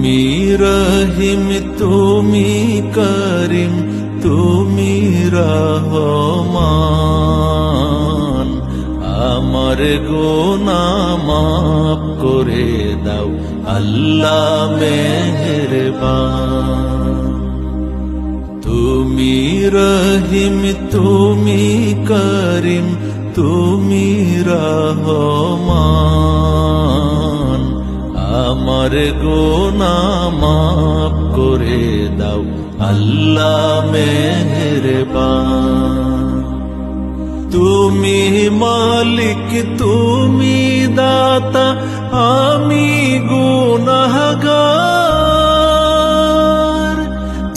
তুমি রহিম তুমি করিম তুমি রহমান, আমার গুনাহ মাফ করে দাও আল্লাহ মেহেরবান। তুমি রহিম তুমি করিম তুমি রহমান, আমার গুনাহ মাফ করে দাও আল্লাহ মেহেরবান। তুমি মালিক তুমি দাতা আমি গুনাহগার,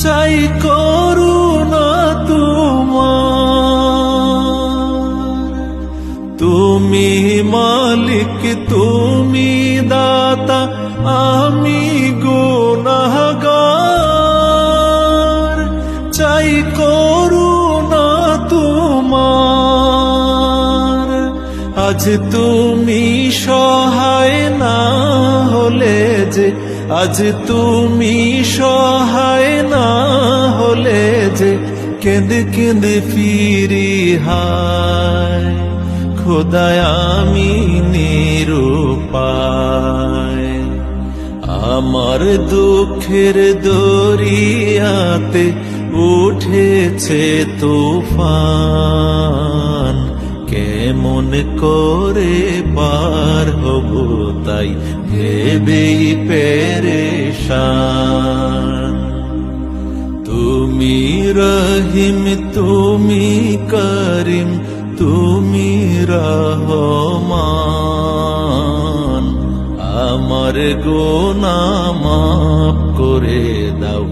চাই করুণা তোমার। তুমি মালিক তুমি দাতা আমি গুনাহগার, চাই করুণা তোমার। আজ তুমি সহায় না হলে যে, আজ তুমি সহায় না হলে যে, কেঁদে কেঁদে ফিরি হায় খোদায় আমি নিরুপায়। আমার দুঃখের দরিয়াতে উঠেছে তুফান, কেমন করে পার হব তাই ভেবেই পেরেশান। তুমি রহিম তুমি করিম তুমি রহমান, আমার গুনাহ মাফ করে দাও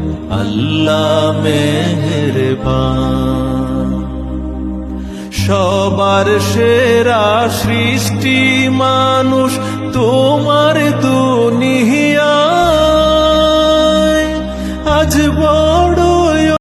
আল্লাহ মেহেরবান। সবার সেরা সৃষ্টি মানুষ তোমার